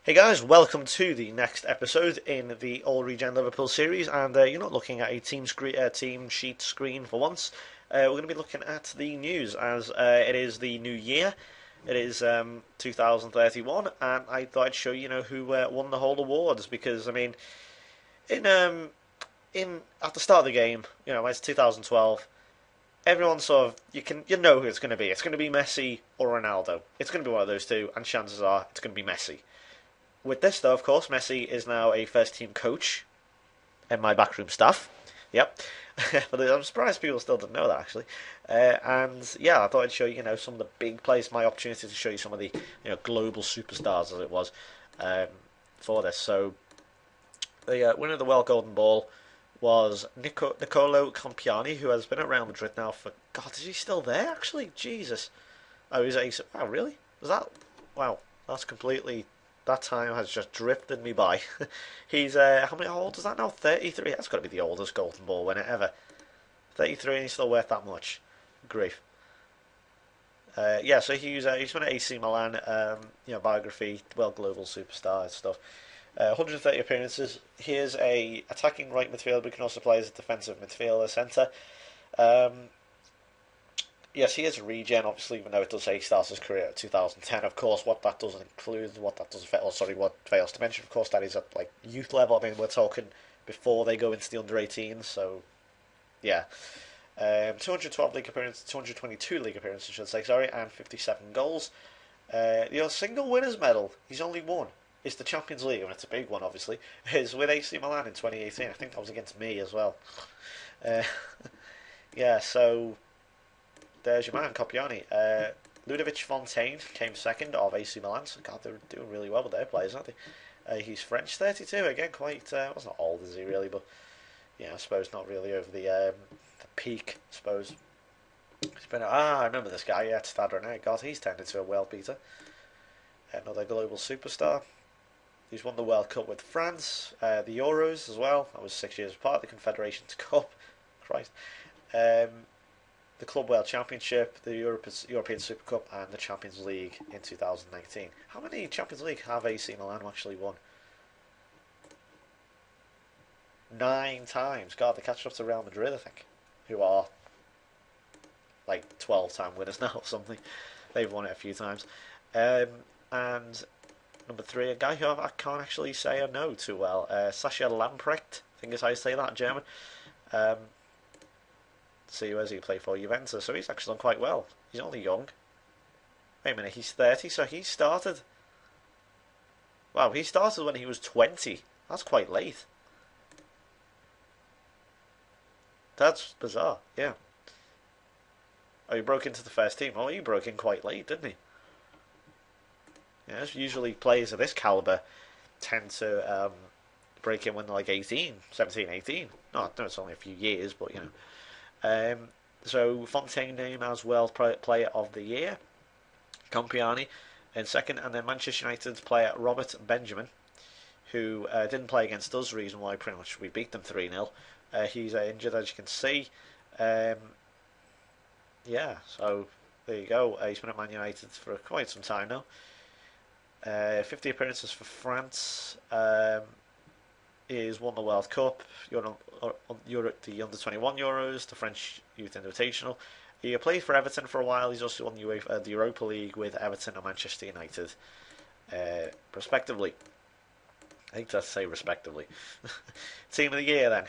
Hey guys, welcome to the next episode in the All-Regen Liverpool series, and you're not looking at a team sheet screen for once. We're going to be looking at the news as it is the new year. It is 2031, and I thought I'd show who won the whole awards because in in at the start of the game, it's 2012. Everyone sort of you know who it's going to be. It's going to be Messi or Ronaldo. It's going to be one of those two, and chances are it's going to be Messi. With this, though, of course, Messi is now a first-team coach in my backroom staff. Yep. But I'm surprised people still didn't know that, actually. And yeah, I thought I'd show you, some of the big players, my opportunity to show you some of the, global superstars, as it was, for this. So the winner of the World Golden Ball was Nicolo Compiani, who has been at Real Madrid now for, God, is he still there, actually? Jesus. Oh, really? Was that? Wow, that's completely. That time has just drifted me by. He's how old is that now? 33. That's got to be the oldest Golden Ball winner ever. 33, and he's still worth that much. Grief. Yeah, so he's been at AC Milan. Biography, global superstar stuff. 130 appearances. He is a attacking right midfielder, but can also play as a defensive midfielder, centre. Um, Yes, he is a regen, obviously, even though it does say he starts his career at 2010. Of course, what that doesn't include, what that doesn't, what fails to mention, of course, that is at like youth level. We're talking before they go into the under-18s. So yeah, 212 league appearances, 222 league appearances, I should say, sorry, and 57 goals. Your single winners medal, he's only won. It's the Champions League, and it's a big one, obviously. Is with AC Milan in 2018. I think that was against me as well. Uh, yeah, so. There's your man, Copiani. Ludovic Fontaine came second of AC Milan. So God, they're doing really well with their players, aren't they? He's French, 32. Again, quite. Well, not old, is he really? But I suppose not really over the peak. I suppose. He's been. I remember this guy. Yeah, Stade Rennais. God, he's turned into a world beater. Another global superstar. He's won the World Cup with France, the Euros as well. That was 6 years apart. The Confederations Cup. Christ. The Club World Championship, the European Super Cup, and the Champions League in 2019. How many Champions League have AC Milan actually won? 9 times. God, they catch up to Real Madrid, I think, who are like 12-time winners now or something. They've won it a few times. And number 3, a guy who I can't actually say I know too well, Sascha Lamprecht, I think is how you say that in German. See, where's he play for? Juventus, so he's actually done quite well. He's only young. Wait a minute, he's 30, so he started. Wow, he started when he was 20. That's quite late. That's bizarre, yeah. Oh, he broke into the first team. Oh, he broke in quite late, didn't he? Yeah, usually players of this caliber tend to break in when they're like 18, 17, 18. No, it's only a few years, but so Fontaine named as World Player of the Year, Compiani in second, and then Manchester United's player Robert Benjamin, who didn't play against us, reason why pretty much we beat them 3-0. He's injured, as you can see. Yeah, so there you go. He's been at Man United for quite some time now. 50 appearances for France. He's won the World Cup, the Under-21 Euros, the French Youth Invitational. He played for Everton for a while. He's also won the Europa League with Everton and Manchester United, respectively. I think that's say respectively. Team of the year then,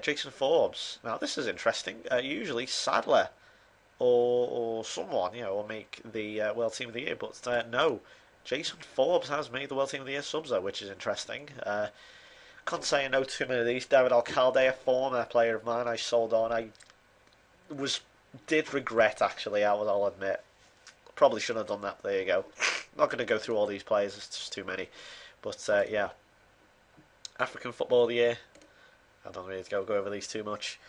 Jason Forbes. Now this is interesting. Usually Sadler or someone will make the World Team of the Year, but no. Jason Forbes has made the World Team of the Year subs though, which is interesting. Can't say I know too many of these. David Alcalde, a former player of mine, I sold on. I did regret actually. I'll admit. Probably shouldn't have done that. But there you go. Not going to go through all these players. It's just too many. But yeah, African Football of the Year. I don't really go over these too much.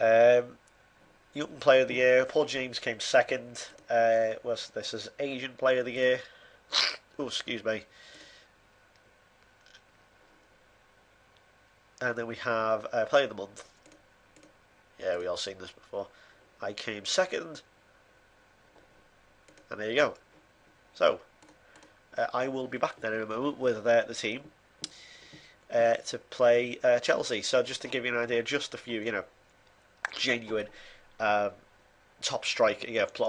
Young Player of the Year. Paul James came second. This is Asian Player of the Year. Oh, excuse me. And then we have Player of the Month. Yeah, we all seen this before. I came second. And there you go. So, I will be back then in a moment with the team to play Chelsea. So just to give you an idea, just a few, genuine um, top striker,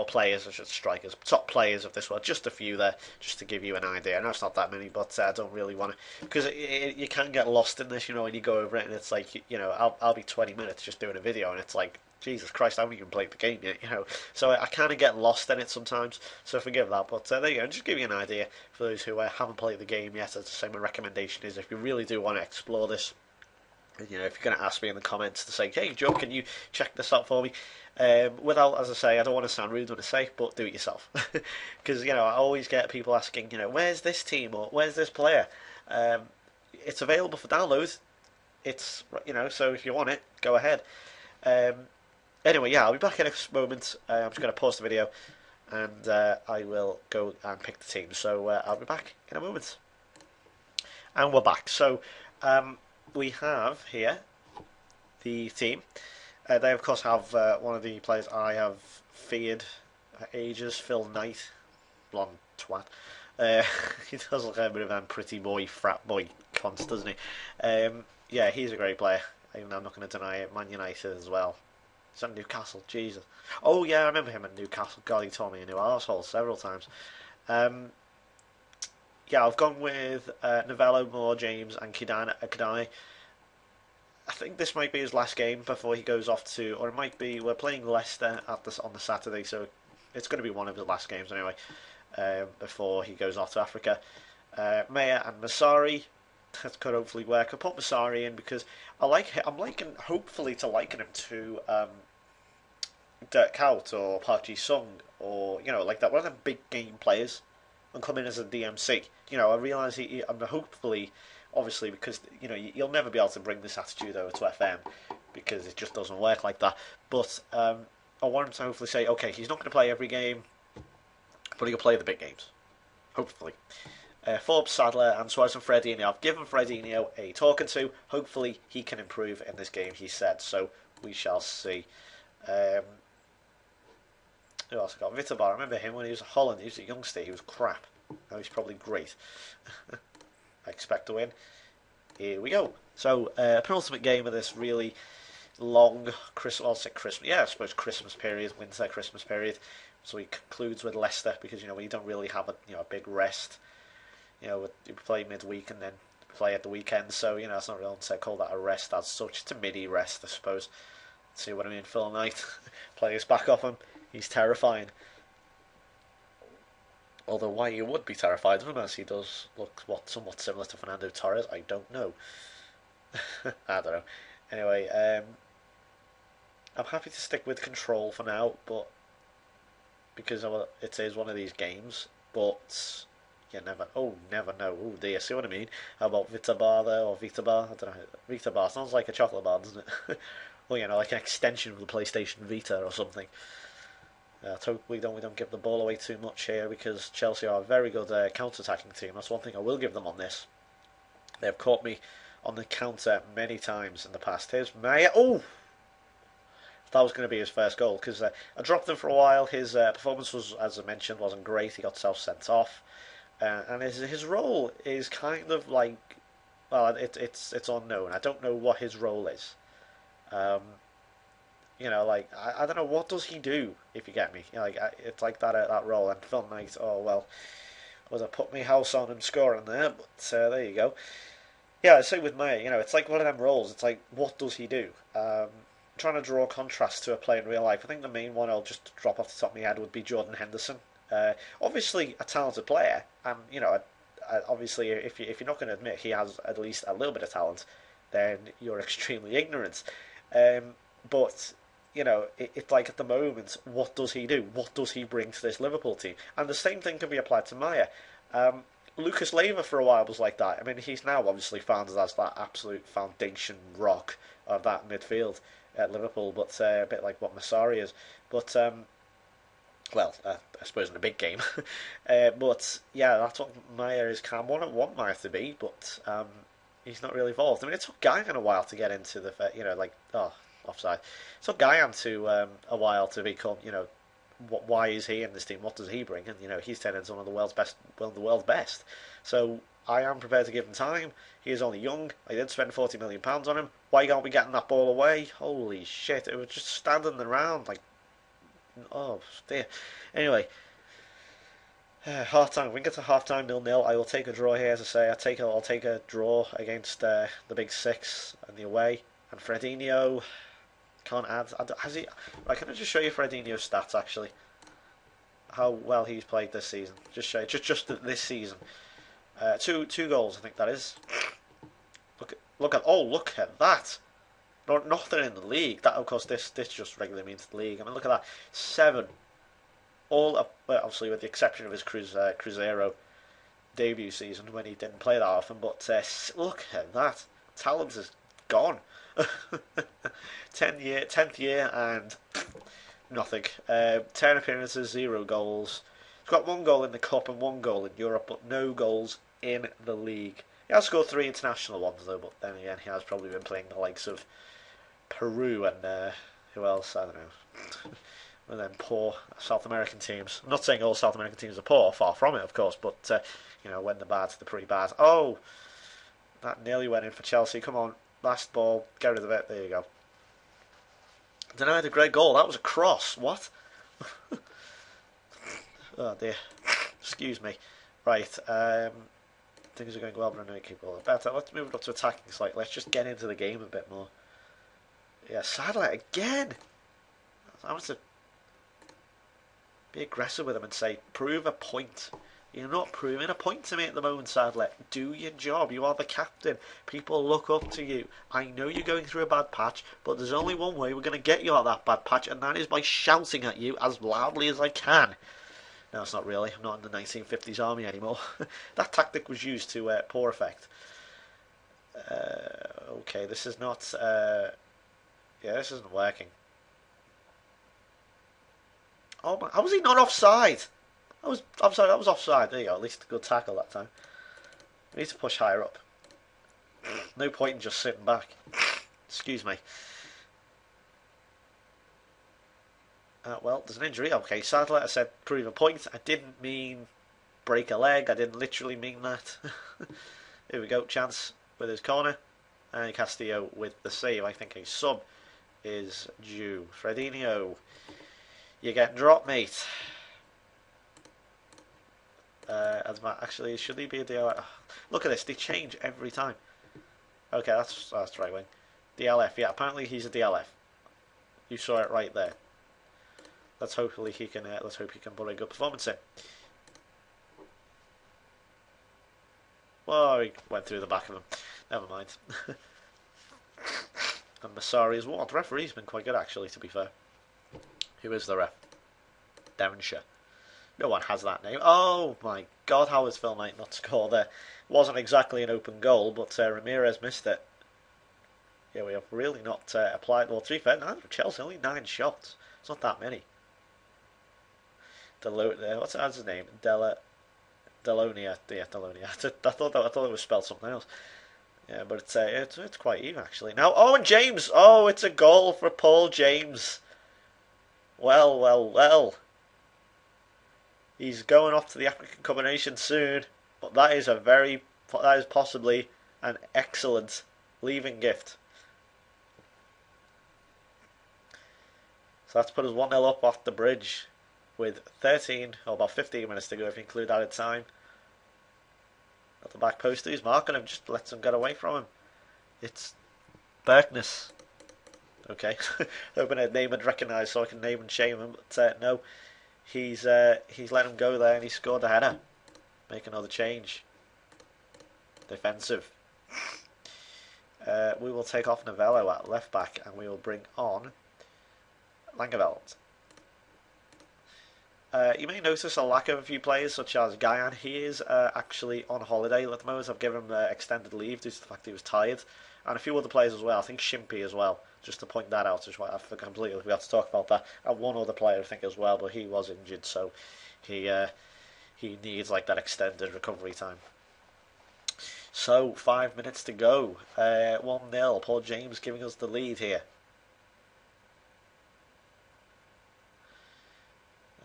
players, I should strikers, top players of this world. Just a few there, just to give you an idea. I know it's not that many, but I don't really want to, because you can get lost in this, when you go over it, and it's like, I'll be 20 minutes just doing a video, and it's like, Jesus Christ, I haven't even played the game yet. So I kind of get lost in it sometimes, so forgive that. But there you go, just give you an idea for those who haven't played the game yet. As I say, my recommendation is if you really do want to explore this, if you're going to ask me in the comments to say, hey Joe, can you check this out for me? Without, as I say, I don't want to sound rude when I say, but do it yourself. Because, I always get people asking, where's this team or where's this player? It's available for download. It's, so if you want it, go ahead. Anyway, I'll be back in a moment. I'm just going to pause the video and I will go and pick the team. So I'll be back in a moment. And we're back. So we have here the team. They, of course, have one of the players I have feared for ages, Phil Knight. Blonde twat. He does look a bit of a pretty boy, frat boy const, doesn't he? He's a great player. Even though I'm not going to deny it. Man United as well. He's at Newcastle, Jesus. Oh, yeah, I remember him at Newcastle. God, he tore me a new arsehole several times. I've gone with Novello, Moore, James, and Kidane. I think this might be his last game before he goes off to, or it might be, we're playing Leicester on the Saturday, so it's going to be one of his last games anyway, before he goes off to Africa. Maya and Masari, that could hopefully work. I put Masari in because I'm hopefully liking him to Dirk Kuyt or Park Ji-sung, or, like that, one of them big game players, and come in as a DMC. I realise I'm hopefully, obviously, because you'll never be able to bring this attitude over to FM because it just doesn't work like that. But I want him to hopefully say, okay, he's not going to play every game, but he'll play the big games, hopefully. Forbes, Sadler, and Suarez and Fredinho. I've given Fredinho a talking to. Hopefully he can improve in this game, he said. So we shall see. Who else I got? Vitabar. I remember him when he was at Holland. He was a youngster. He was crap. Now he's probably great. I expect to win. Here we go. So, penultimate game of this really long Christmas period, winter Christmas period. So he concludes with Leicester because we don't really have a big rest. We play midweek and then play at the weekend. So it's not really to call that a rest as such. It's a midi rest, I suppose. See what I mean? Phil Knight players back off him. He's terrifying. Although why you would be terrified of him, as he does look somewhat similar to Fernando Torres, I don't know. I don't know. Anyway, I'm happy to stick with control for now, but because it is one of these games. But you never know. Oh dear, see what I mean? How about Vitabar there, or Vitabar? I don't know. Vitabar sounds like a chocolate bar, doesn't it? Well, like an extension of the PlayStation Vita or something. We don't give the ball away too much here because Chelsea are a very good counter-attacking team. That's one thing I will give them on this. They have caught me on the counter many times in the past. Here's Maya. Oh! That was going to be his first goal because I dropped him for a while. His performance was, as I mentioned, wasn't great. He got self-sent off. And his role is kind of like, well, it's unknown. I don't know what his role is. I don't know, what does he do, if you get me? It's like that role. And Phil Knight, was I put my house on him scoring there, but there you go. Yeah, same with Maya, it's like one of them roles. It's like, what does he do? Trying to draw a contrast to a player in real life. I think the main one I'll just drop off the top of my head would be Jordan Henderson. Obviously a talented player, and obviously if you're not going to admit he has at least a little bit of talent, then you're extremely ignorant. But it's like at the moment, what does he do? What does he bring to this Liverpool team? And the same thing can be applied to Maya. Lucas Leiva for a while was like that. I mean, he's now obviously found as that absolute foundation rock of that midfield at Liverpool, but a bit like what Masari is. But I suppose in a big game. But yeah, that's what Maya is. I want Maya to be, but he's not really involved. I mean, it took Guyan a while to get into the offside. It took Guyan to a while to become why is he in this team? What does he bring? And he's turned into one of the world's best. So I am prepared to give him time. He is only young. I did spend £40 million on him. Why can't we get that ball away? Holy shit! It was just standing around like, oh dear. Anyway, half time. We can get to half time 0-0. I will take a draw here, as I say. I'll take a draw against the big six and the away. And Fredinho can't add. Has he? Right, can I just show you Fredinho's stats actually? How well he's played this season. Just show you, just this season. Two goals, I think that is. Look at that. Nothing in the league. That, of course, this just regularly means the league. I mean, look at that. 7. All up, well, obviously with the exception of his Cruzeiro debut season when he didn't play that often. But look at that. Talent is gone. 10th year and nothing. 10 appearances, 0 goals. He's got 1 goal in the cup and 1 goal in Europe, but no goals in the league. He has scored 3 international ones though, but then again he has probably been playing the likes of Peru and who else? I don't know. And then poor South American teams. I'm not saying all South American teams are poor, far from it, of course, but when they're bad, they're pretty bad. Oh, that nearly went in for Chelsea. Come on, last ball, get rid of it. There you go. Denied a great goal. That was a cross. What? Oh dear. Excuse me. Right. Things are going well, but I know you keep going better. Let's move it up to attacking slightly. Let's just get into the game a bit more. Yeah, Sadler again. I want to be aggressive with him and say, prove a point. You're not proving a point to me at the moment, Sadler. Do your job. You are the captain. People look up to you. I know you're going through a bad patch, but there's only one way we're going to get you out of that bad patch, and that is by shouting at you as loudly as I can. No, it's not really. I'm not in the 1950s army anymore. That tactic was used to poor effect. Okay, this is not... yeah, this isn't working. Oh my... How was he not offside? I'm sorry, that was offside. There you go. At least a good tackle that time. We need to push higher up. No point in just sitting back. Excuse me. Well, there's an injury. Okay, Sadler, I said prove a point. I didn't mean break a leg. I didn't literally mean that. Here we go. Chance with his corner. And Castillo with the save. I think a sub is due. Fredinho, you're getting dropped, mate. Actually, should he be a DLF? Look at this. They change every time. Okay, that's right wing. DLF. Yeah, apparently he's a DLF. You saw it right there. Let's hope he can put a good performance in. Well, he went through the back of him. Never mind. And Massari as well. The referee's been quite good, actually, to be fair. Who is the ref? Devonshire. No one has that name. Oh my God! How is Phil Knight not scored there? Wasn't exactly an open goal, but Ramirez missed it. Yeah, we have really not applied. Well, to be fair, neither Chelsea. Only 9 shots. It's not that many. What's his name? Delonia. Yeah, Delonia. I thought it was spelled something else. Yeah, but it's quite even actually. Now, and James. Oh, it's a goal for Paul James. Well, well, well. He's going off to the African Cup of Nations soon, but that is possibly an excellent leaving gift. So that's put us 1-0 up off the bridge with 13 or about 15 minutes to go if you include added time. At the back post, who's marking him? Just lets him get away from him. It's Berkness. Okay, hoping a name I'd recognise so I can name and shame him, but no. He's let him go there and he scored a header. Make another change. Defensive. We will take off Novello at left back and we will bring on Langeveld. You may notice a lack of a few players such as Guyan. He is actually on holiday at the moment. I've given him extended leave due to the fact he was tired. And a few other players as well. I think Shimpy as well. Just to point that out as well. I completely forgot to talk about that. And one other player I think as well, but he was injured, so he needs like that extended recovery time. So 5 minutes to go. 1-0. Paul James giving us the lead here.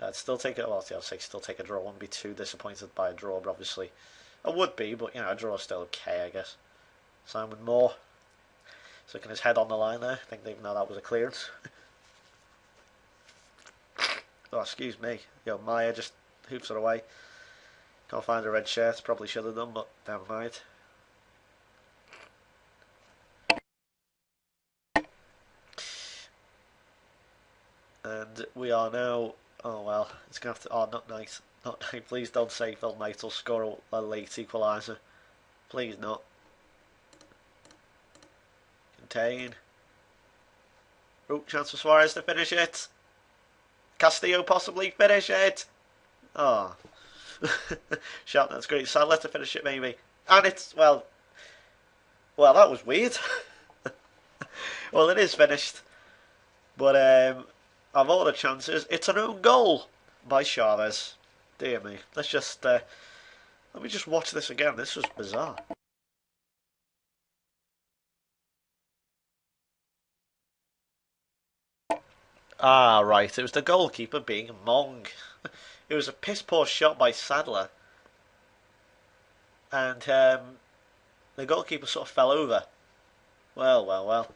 I'd still take it. Well, I'll say still take a draw. I wouldn't be too disappointed by a draw, but obviously I would be. But a draw is still okay, I guess. Simon Moore sticking his head on the line there. I think they even know that was a clearance. Oh, excuse me. Maya just hoops it away. Can't find a red shirt. Probably should have done, but never mind. And we are now. Oh well, it's gonna have to. Oh, not nice. Not nice. Please don't say Phil Knight will score a late equaliser. Please not. Contain. Oh, chance for Suarez to finish it. Castillo possibly finish it. Oh. Shout, that's great. Sadler to finish it maybe. And it's, well, that was weird. Well, it is finished. But of all the chances, it's an own goal by Chavez. Dear me. Let me just watch this again. This was bizarre. Ah, right. It was the goalkeeper being Mong. It was a piss-poor shot by Sadler. And the goalkeeper sort of fell over. Well.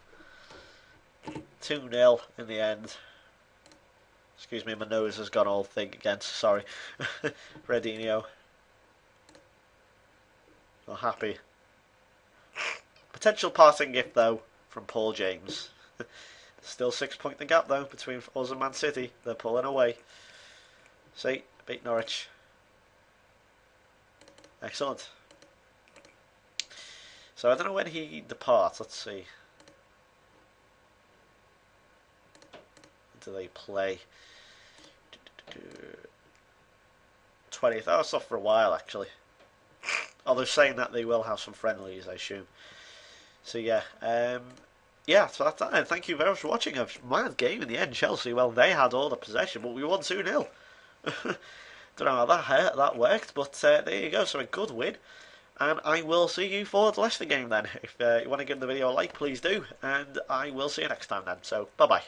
2-0 in the end. Excuse me, my nose has gone all thing again. Sorry. Redinho. Not happy. Potential passing gift, though, from Paul James. Still 6-point the gap, though, between us and Man City. They're pulling away. See, beat Norwich. Excellent. So I don't know when he departs. Let's see. Do they play? 20th. Oh, it's off for a while, actually. Oh, they're saying that they will have some friendlies, I assume. So yeah, yeah, so that's that. And thank you very much for watching. A mad game in the end. Chelsea, well, they had all the possession, but we won 2-0. Don't know how that worked, but there you go. So a good win. And I will see you for the Leicester game then. If you want to give the video a like, please do. And I will see you next time then. So, bye-bye.